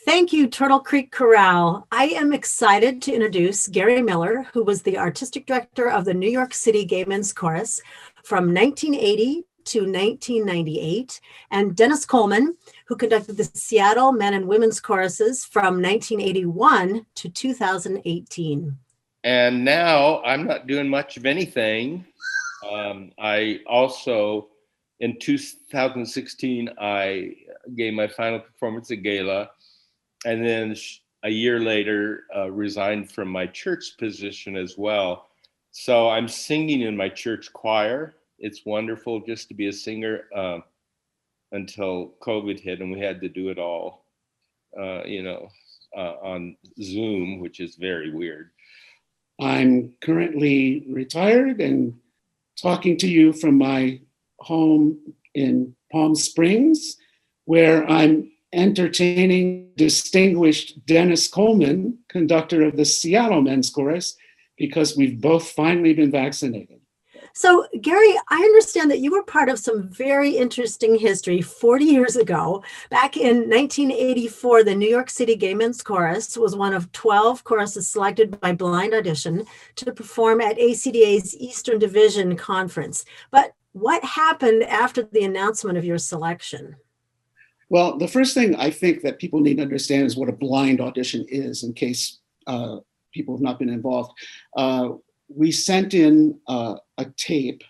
Thank you, Turtle Creek Chorale. I am excited to introduce Gary Miller, who was the artistic director of the New York City Gay Men's Chorus from 1980 to 1998, and Dennis Coleman, who conducted the Seattle Men and Women's Choruses from 1981 to 2018. And now I'm not doing much of anything. I also, in 2016, I gave my final performance at GALA, and then a year later resigned from my church position as well. So I'm singing in my church choir. It's wonderful just to be a singer until COVID hit and we had to do it all, on Zoom, which is very weird. I'm currently retired and talking to you from my home in Palm Springs, where I'm entertaining distinguished Dennis Coleman, conductor of the Seattle Men's Chorus, because we've both finally been vaccinated. So, Gary, I understand that you were part of some very interesting history 40 years ago. Back in 1984, the New York City Gay Men's Chorus was one of 12 choruses selected by blind audition to perform at ACDA's Eastern Division Conference. But what happened after the announcement of your selection? Well, the first thing I think that people need to understand is what a blind audition is, in case people have not been involved. We sent in a tape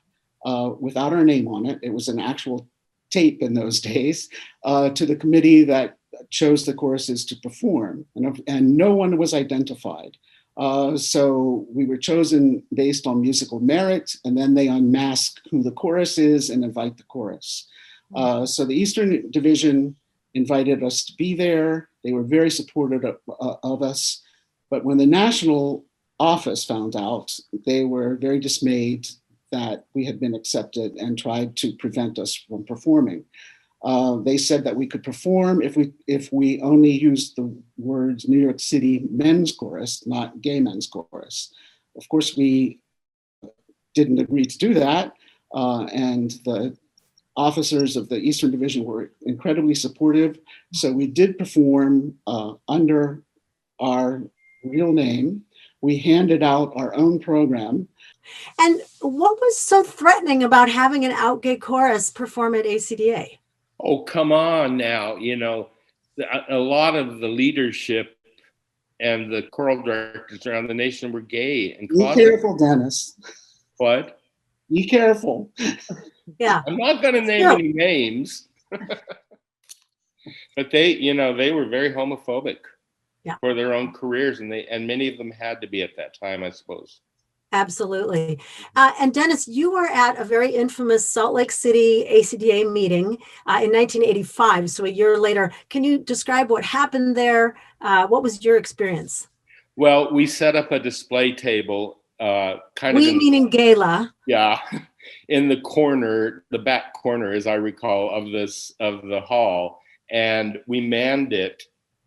without our name on it. It was an actual tape in those days to the committee that chose the choruses to perform, and no one was identified. So we were chosen based on musical merit, and then they unmask who the chorus is and invite the chorus. So the Eastern Division invited us to be there. They were very supportive of us. But when the national office found out, they were very dismayed that we had been accepted and tried to prevent us from performing. They said that we could perform if we only used the words New York City Men's Chorus, not Gay Men's Chorus. Of course, we didn't agree to do that, and the officers of the Eastern Division were incredibly supportive. So we did perform under our real name. We handed out our own program. And what was so threatening about having an out gay chorus perform at ACDA? Oh, come on now. A lot of the leadership and the choral directors around the nation were gay. And Be careful, Dennis. What? Be careful. Yeah. I'm not going to name any names. But they were very homophobic. Yeah. For their own careers, and many of them had to be at that time, I suppose. Absolutely. And Dennis, you were at a very infamous Salt Lake City ACDA meeting in 1985, so a year later. Can you describe what happened there? What was your experience? Well, we set up a display table, meaning GALA. Yeah, in the corner, the back corner, as I recall, of the hall, and we manned it.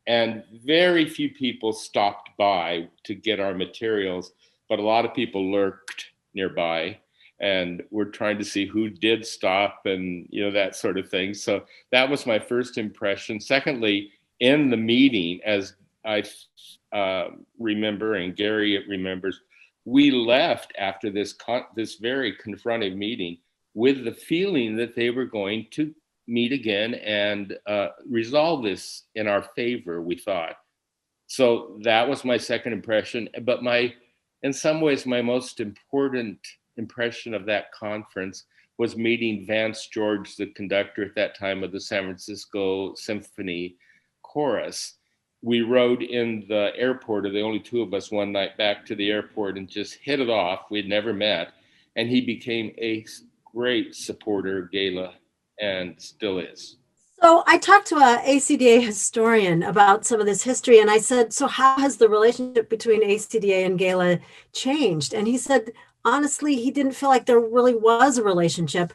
And very few people stopped by to get our materials, but a lot of people lurked nearby and were trying to see who did stop and, that sort of thing. So that was my first impression. Secondly, in the meeting, as I remember and Gary remembers, we left after this very confronting meeting with the feeling that they were going to meet again and resolve this in our favor, we thought. So that was my second impression. But in some ways, my most important impression of that conference was meeting Vance George, the conductor at that time of the San Francisco Symphony Chorus. We rode in the airport, or the only two of us, one night back to the airport and just hit it off. We'd never met. And he became a great supporter of GALA and still is. So I talked to an ACDA historian about some of this history, and I said, so how has the relationship between ACDA and GALA changed? And he said, honestly, he didn't feel like there really was a relationship.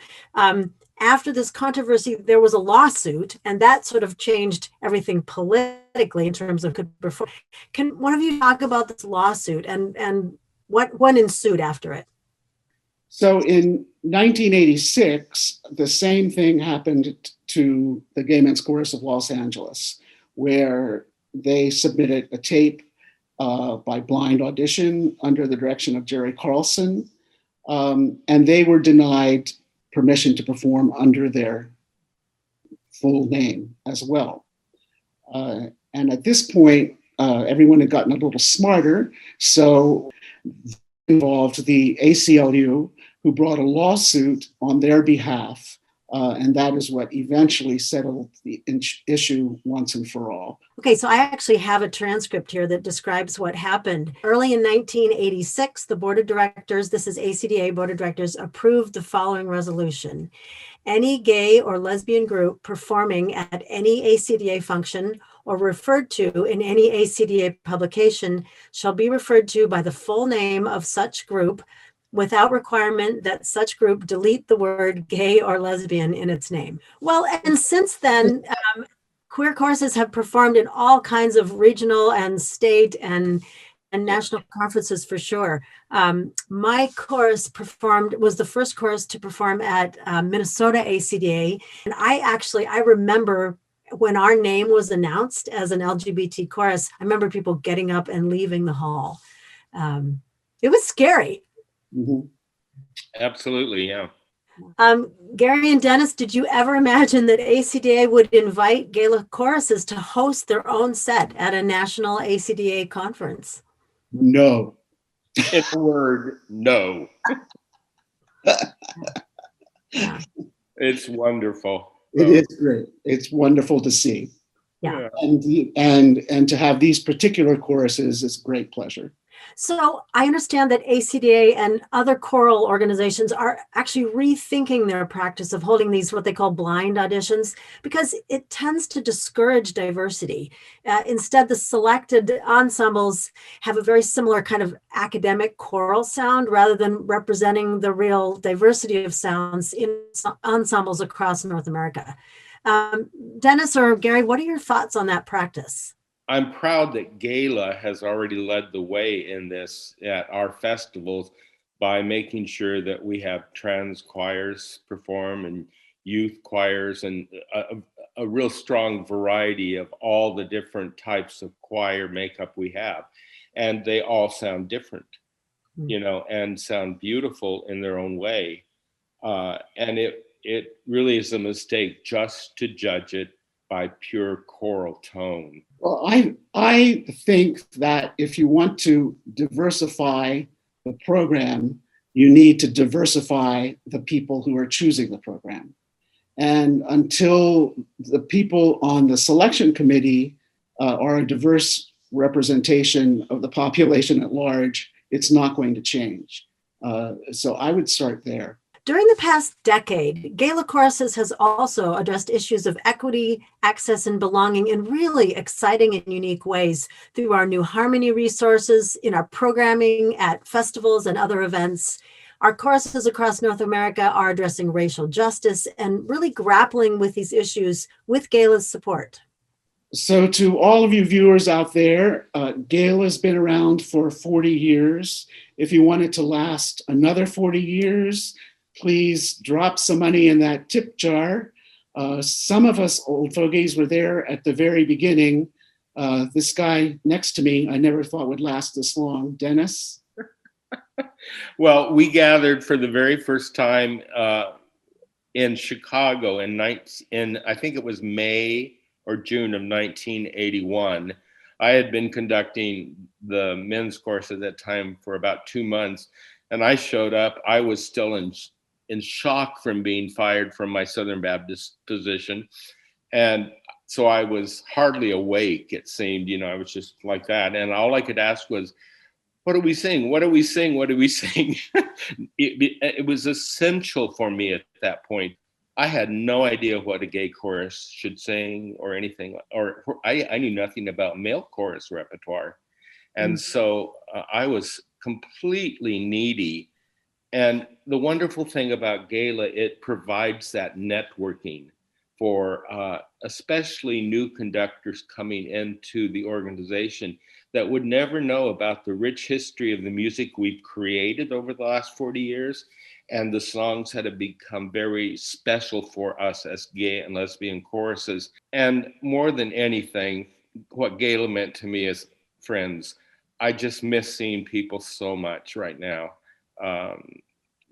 After this controversy, there was a lawsuit, and that sort of changed everything politically in terms of could perform. Can one of you talk about this lawsuit and what ensued after it? So in 1986, the same thing happened to the Gay Men's Chorus of Los Angeles, where they submitted a tape by blind audition under the direction of Jerry Carlson, and they were denied permission to perform under their full name as well. And at this point, everyone had gotten a little smarter, so involved the ACLU, who brought a lawsuit on their behalf, and that is what eventually settled the issue once and for all. Okay, so I actually have a transcript here that describes what happened. Early in 1986, the board of directors, this is ACDA board of directors, approved the following resolution. Any gay or lesbian group performing at any ACDA function or referred to in any ACDA publication shall be referred to by the full name of such group without requirement that such group delete the word gay or lesbian in its name. Well, and since then, queer choruses have performed in all kinds of regional and state and national conferences for sure. My chorus was the first chorus to perform at Minnesota ACDA. And I remember when our name was announced as an LGBT chorus, I remember people getting up and leaving the hall. It was scary. Mm-hmm. Absolutely, yeah. Gary and Dennis, did you ever imagine that ACDA would invite GALA choruses to host their own set at a national ACDA conference? No. In a word, no. Yeah. It's wonderful. It is great. It's wonderful to see. Yeah. And to have these particular choruses is a great pleasure. So I understand that ACDA and other choral organizations are actually rethinking their practice of holding these what they call blind auditions because it tends to discourage diversity. Instead, the selected ensembles have a very similar kind of academic choral sound rather than representing the real diversity of sounds in ensembles across North America. Dennis or Gary, what are your thoughts on that practice? I'm proud that GALA has already led the way in this at our festivals by making sure that we have trans choirs perform and youth choirs and a real strong variety of all the different types of choir makeup we have. And they all sound different, you know, and sound beautiful in their own way. And it really is a mistake just to judge it by pure choral tone. Well, I think that if you want to diversify the program, you need to diversify the people who are choosing the program. And until the people on the selection committee are a diverse representation of the population at large, it's not going to change. So I would start there. During the past decade, GALA Choruses has also addressed issues of equity, access, and belonging in really exciting and unique ways through our new harmony resources, in our programming at festivals and other events. Our choruses across North America are addressing racial justice and really grappling with these issues with GALA's support. So to all of you viewers out there, GALA has been around for 40 years. If you want it to last another 40 years, please drop some money in that tip jar. Some of us old fogies were there at the very beginning. This guy next to me, I never thought would last this long. Dennis? Well, we gathered for the very first time in Chicago in I think it was May or June of 1981. I had been conducting the men's course at that time for about 2 months, and I showed up. I was still in shock from being fired from my Southern Baptist position. And so I was hardly awake, it seemed, you know, I was just like that. And all I could ask was, what do we sing? What do we sing? What do we sing? It was essential for me at that point. I had no idea what a gay chorus should sing or anything, or I knew nothing about male chorus repertoire. And so I was completely needy. And the wonderful thing about GALA, it provides that networking for especially new conductors coming into the organization that would never know about the rich history of the music we've created over the last 40 years and the songs that have become very special for us as gay and lesbian choruses. And more than anything, what GALA meant to me as friends. I just miss seeing people so much right now.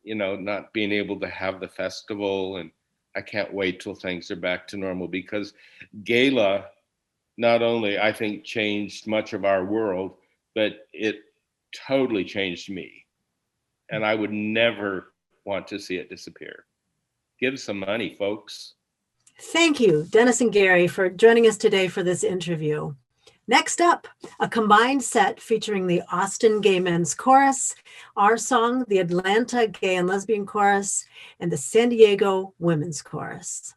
Not being able to have the festival, and I can't wait till things are back to normal, because GALA not only, I think, changed much of our world, but it totally changed me. And I would never want to see it disappear. Give some money, folks. Thank you, Dennis and Gary, for joining us today for this interview. Next up, a combined set featuring the Austin Gay Men's Chorus, our song, the Atlanta Gay and Lesbian Chorus, and the San Diego Women's Chorus.